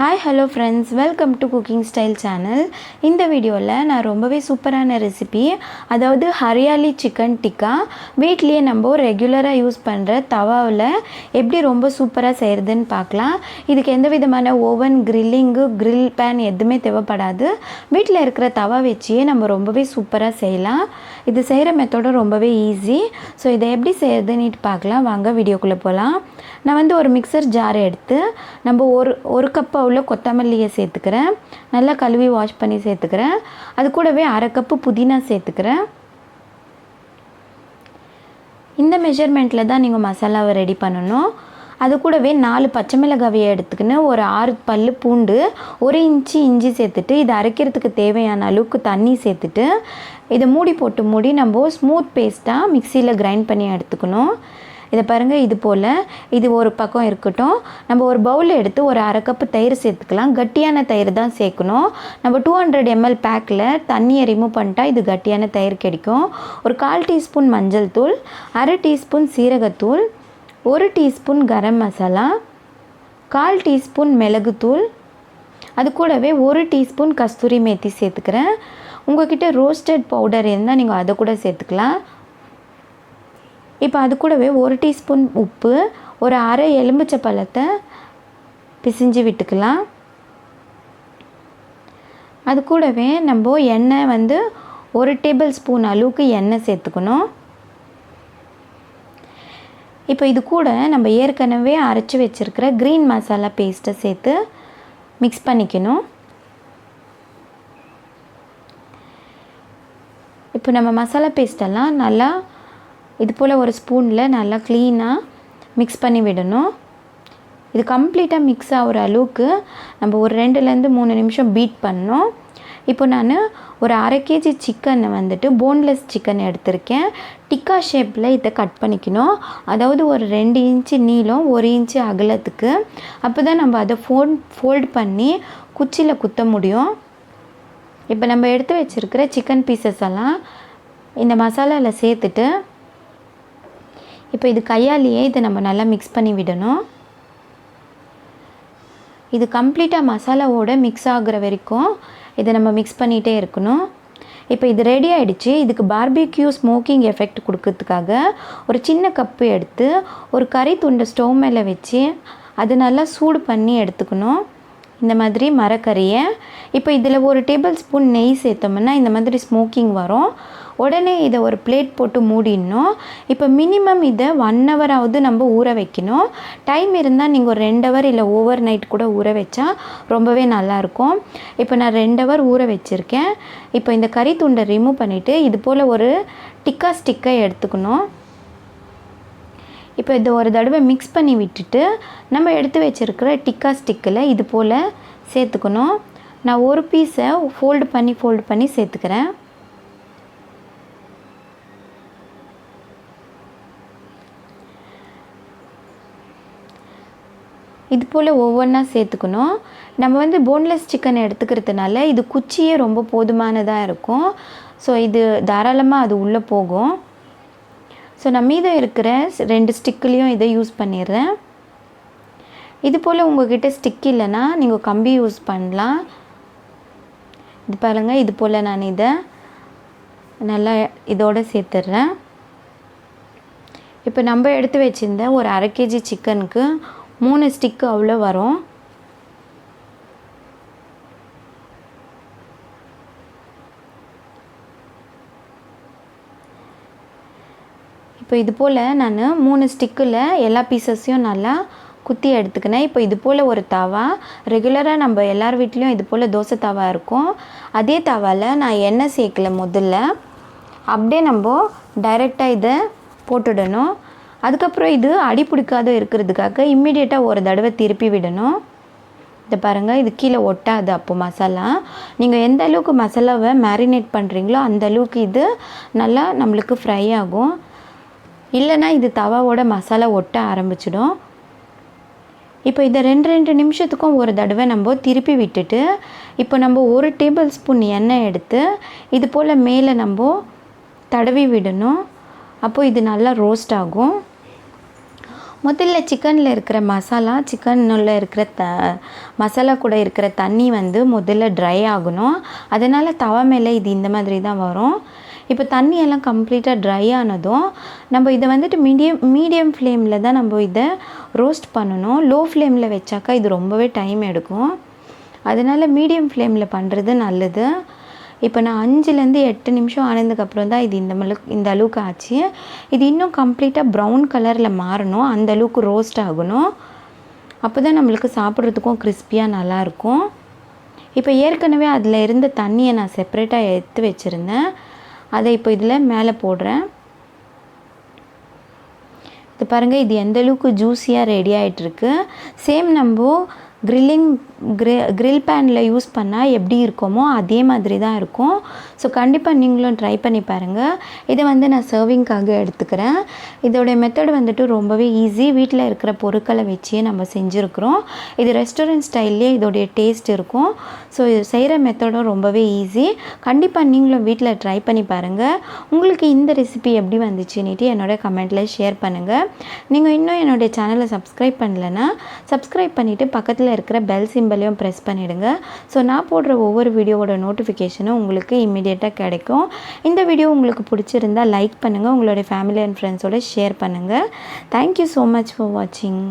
Hi, hello friends, welcome to Cooking Style channel. இந்த வீடியோவில் நான் ரொம்பவே சூப்பரான ரெசிபி, அதாவது ஹரியாலி சிக்கன் டிக்கா வீட்லேயே நம்ம ரெகுலராக யூஸ் பண்ணுற தவாவில் எப்படி ரொம்ப சூப்பராக செய்கிறதுன்னு பார்க்கலாம். இதுக்கு எந்த விதமான ஓவன், கிரில் பேன் எதுவுமே தேவைப்படாது. வீட்டில் இருக்கிற தவா வச்சியே நம்ம ரொம்பவே சூப்பராக செய்யலாம். இது செய்கிற மெத்தடும் ரொம்பவே ஈஸி. ஸோ இதை எப்படி செய்கிறதுன்னு பார்க்கலாம். வாங்க வீடியோக்குள்ளே போகலாம். நான் ஒரு மிக்சர் ஜார் எடுத்து நம்ம ஒரு கப் உள்ள கொத்தமல்லியை சேர்த்துக்கிறேன். நல்லா கழுவி வாஷ் பண்ணி சேர்த்துக்கிறேன். அது கூடவே அரை கப்பு புதினா சேர்த்துக்கிறேன். இந்த மெஷர்மெண்ட்டில் தான் நீங்கள் மசாலாவை ரெடி பண்ணணும். அது கூடவே 4 பச்சை மிளகாயை எடுத்துக்கின்னு ஒரு 6 பல்லு பூண்டு, 1 இன்ச்சு இஞ்சி சேர்த்துட்டு இதை அரைக்கிறதுக்கு தேவையான அளவுக்கு தண்ணி சேர்த்துட்டு இதை மூடி நம்ம ஸ்மூத் பேஸ்ட்டாக மிக்சியில் கிரைண்ட் பண்ணி எடுத்துக்கணும். இதை பாருங்கள், இது போல் இது ஒரு பக்கம் இருக்கட்டும். நம்ம ஒரு பவுலில் எடுத்து ஒரு அரை கப்பு தயிர் சேர்த்துக்கலாம். கட்டியான தயிர் தான் சேர்க்கணும். நம்ம 200 ml பேக்கில் தண்ணியை ரிமூவ் பண்ணிட்டா இது கட்டியான தயிர் கிடைக்கும். ஒரு 1/4 டீஸ்பூன் மஞ்சள் தூள், அரை டீஸ்பூன் சீரகத்தூள், 1 டீஸ்பூன் கரம் மசாலா, 1/4 டீஸ்பூன் மிளகுத்தூள், அது கூடவே 1 டீஸ்பூன் கஸ்தூரி மேத்தி சேர்த்துக்கிறேன். உங்கள்கிட்ட ரோஸ்டட் பவுடர் இருந்தால் நீங்கள் அதை கூட சேர்த்துக்கலாம். இப்போ அது கூடவே 1 டீஸ்பூன் உப்பு, ஒரு அரை எலுமிச்சை பழத்தை பிசிஞ்சு விட்டுக்கலாம். அது கூடவே நம்ம எண்ணெய் 1 டேபிள் ஸ்பூன் அளவுக்கு எண்ணெய் சேர்த்துக்கணும். இப்போ இது கூட நம்ம ஏற்கனவே அரைச்சி வச்சுருக்கிற க்ரீன் மசாலா பேஸ்ட்டை சேர்த்து மிக்ஸ் பண்ணிக்கணும். இப்போ நம்ம மசாலா பேஸ்ட்டெல்லாம் நல்லா இது போல் ஒரு ஸ்பூனில் நல்லா க்ளீனாக மிக்ஸ் பண்ணி விடணும். இது கம்ப்ளீட்டாக மிக்ஸ் ஆகிற அளவுக்கு நம்ம ஒரு 2-3 நிமிஷம் பீட் பண்ணணும். இப்போ நான் ஒரு அரை கேஜி சிக்கனை போன்லெஸ் சிக்கன் எடுத்திருக்கேன். டிக்கா ஷேப்பில் இதை கட் பண்ணிக்கணும். அதாவது ஒரு 2 இன்ச்சு நீளம், 1 இன்ச்சு அகலத்துக்கு. அப்போ தான் நம்ம அதை ஃபோல்ட் பண்ணி குச்சியில் குத்த முடியும். இப்போ நம்ம எடுத்து வச்சுருக்கிற சிக்கன் பீசஸ் எல்லாம் இந்த மசாலாவில் சேர்த்துட்டு இப்போ இது கையாலேயே இதை நம்ம நல்லா மிக்ஸ் பண்ணி விடணும். இது கம்ப்ளீட்டாக மசாலாவோட மிக்ஸ் ஆகுற வரைக்கும் இதை நம்ம மிக்ஸ் பண்ணிகிட்டே இருக்கணும். இப்போ இது ரெடி ஆகிடுச்சு. இதுக்கு பார்பிக்யூ ஸ்மோக்கிங் எஃபெக்ட் கொடுக்கறதுக்காக ஒரு சின்ன கப்பு எடுத்து ஒரு கறி துண்டை ஸ்டவ் மேலே வச்சு அது நல்லா சூடு பண்ணி எடுத்துக்கணும். இந்த மாதிரி மரக்கறியை இப்போ இதில் 1 டேபிள் ஸ்பூன் நெய் சேர்த்தோம்னா இந்த மாதிரி ஸ்மோக்கிங் வரும். உடனே இதை ஒரு பிளேட் போட்டு மூடிடணும். இப்போ மினிமம் இதை 1 ஹவராவது நம்ம ஊற வைக்கணும். டைம் இருந்தால் நீங்கள் ஒரு 2 ஹவர் இல்லை ஓவர் நைட் கூட ஊற வச்சா ரொம்பவே நல்லாயிருக்கும். இப்போ நான் 2 ஹவர் ஊற வச்சுருக்கேன். இப்போ இந்த கறி துண்டை ரிமூவ் பண்ணிவிட்டு இது போல் ஒரு டிக்கா ஸ்டிக்கை எடுத்துக்கணும். இப்போ இதை ஒரு தடவை மிக்ஸ் பண்ணி விட்டுட்டு நம்ம எடுத்து வச்சுருக்கிற டிக்கா ஸ்டிக்கில் இது போல் சேர்த்துக்கணும். நான் ஒரு பீஸை ஃபோல்டு பண்ணி சேர்த்துக்கிறேன். இது போல் ஒவ்வொன்றா சேர்த்துக்கணும். நம்ம போன்லெஸ் சிக்கன் எடுத்துக்கிறதுனால இது குச்சியே ரொம்ப போதுமானதாக இருக்கும். ஸோ இது தாராளமாக அது உள்ளே போகும். ஸோ நான் மீதம் இருக்கிற 2 ஸ்டிக்லேயும் இதை யூஸ் பண்ணிடுறேன். இது போல் உங்கள்கிட்ட ஸ்டிக் இல்லைன்னா நீங்கள் கம்பி யூஸ் பண்ணலாம். இது பாருங்கள், இது போல் நான் இதை நல்லா இதோடு சேர்த்துட்றேன். இப்போ நம்ம எடுத்து வச்சுருந்த ஒரு அரை கேஜி சிக்கனுக்கு 3 ஸ்டிக்கு அவ்வளோ வரும். இப்போ இது போல் நான் 3 ஸ்டிக்கில் எல்லா பீசஸையும் நல்லா குத்தி எடுத்துக்கினேன். இப்போ இது போல் ஒரு தவா, ரெகுலராக நம்ம எல்லார் வீட்லேயும் இது போல் தோசை தவா இருக்கும். அதே தவாவில் நான் எண்ணெய் சேர்க்கல. முதல்ல அப்படியே நம்ம டைரெக்டாக இதை போட்டுடணும். அதுக்கப்புறம் இது அடி பிடிக்காத இருக்கிறதுக்காக இம்மிடியேட்டாக ஒரு தடவை திருப்பி விடணும். இதை பாருங்கள், இது கீழே ஒட்டாது. அப்போ மசாலா நீங்கள் எந்த அளவுக்கு மசாலாவை மேரினேட் பண்ணுறீங்களோ அந்த அளவுக்கு இது நல்லா நம்மளுக்கு ஃப்ரை ஆகும். இல்லைனா இது தவாவோட மசாலா ஒட்ட ஆரம்பிச்சிடும். இப்போ இதை 2 நிமிஷத்துக்கும் ஒரு தடவை நம்ம திருப்பி விட்டுட்டு இப்போ நம்ம 1 டேபிள் ஸ்பூன் எண்ணெய் எடுத்து இது போல் மேலே நம்ம தடவி விடணும். அப்போது இது நல்லா ரோஸ்ட் ஆகும். முதல்ல சிக்கனில் இருக்கிற மசாலா, சிக்கனில் இருக்கிற மசாலா கூட இருக்கிற தண்ணி வந்து முதல்ல ட்ரை ஆகணும். அதனால் தவா மேலே இது இந்த மாதிரி தான் வரும். இப்போ தண்ணியெல்லாம் கம்ப்ளீட்டாக ட்ரை ஆனதும் நம்ம இதை வந்துட்டு மீடியம் ஃப்ளேமில் தான் நம்ம இதை ரோஸ்ட் பண்ணணும். லோ ஃப்ளேமில் வச்சாக்கா இது ரொம்பவே டைம் எடுக்கும். அதனால் மீடியம் ஃப்ளேமில் பண்ணுறது நல்லது. இப்போ நான் 5லேருந்து 8 நிமிஷம் ஆனதுக்கப்புறம் தான் இது இந்த அளவுக்கு ஆச்சு. இது இன்னும் கம்ப்ளீட்டாக ப்ரௌன் கலரில் மாறணும். அந்த அளவுக்கு ரோஸ்ட் ஆகணும். அப்போ தான் நம்மளுக்கு சாப்பிட்றதுக்கும் கிறிஸ்பியாக நல்லாயிருக்கும். இப்போ ஏற்கனவே அதில் இருந்த தண்ணியை நான் செப்பரேட்டாக எடுத்து வச்சுருந்தேன். அதை இப்போ இதில் மேலே போடுறேன். இது பாருங்கள், இது எந்த அளவுக்கு ஜூஸியாக ரெடி ஆகிட்டுருக்கு. சேம் நம்ம கிரில் பேனில் யூஸ் பண்ணால் எப்படி இருக்குமோ அதே மாதிரி தான் இருக்கும். ஸோ கண்டிப்பாக நீங்களும் ட்ரை பண்ணி பாருங்கள். இதை வந்து நான் சர்விங்காக எடுத்துக்கிறேன். இதோடைய மெத்தட் வந்துட்டு ரொம்பவே ஈஸி. வீட்டில் இருக்கிற பொருட்களை வச்சே நம்ம செஞ்சுருக்குறோம். இது ரெஸ்டாரண்ட் ஸ்டைல்லே இதோடைய டேஸ்ட் இருக்கும். ஸோ இது செய்கிற மெத்தடும் ரொம்பவே ஈஸி. கண்டிப்பாக நீங்களும் வீட்டில் ட்ரை பண்ணி பாருங்கள். உங்களுக்கு இந்த ரெசிபி எப்படி வந்துச்சுன்னுட்டு என்னோட கமெண்ட்டில் ஷேர் பண்ணுங்கள். நீங்கள் இன்னும் என்னுடைய சேனலை சப்ஸ்கிரைப் பண்ணலைன்னா சப்ஸ்கிரைப் பண்ணிவிட்டு பக்கத்தில் இருக்கிற பெல் சிம்பலையும் ப்ரெஸ் பண்ணிவிடுங்க. ஸோ நான் போடுற ஒவ்வொரு வீடியோவோட நோட்டிஃபிகேஷனும் உங்களுக்கு இம்மிடியேட்டாக கிடைக்கும். இந்த வீடியோ உங்களுக்கு பிடிச்சிருந்தால் லைக் பண்ணுங்கள். உங்களுடைய ஃபேமிலி அண்ட் ஃப்ரெண்ட்ஸோட ஷேர் பண்ணுங்கள். தேங்க்யூ ஸோ மச் ஃபார் வாட்சிங்.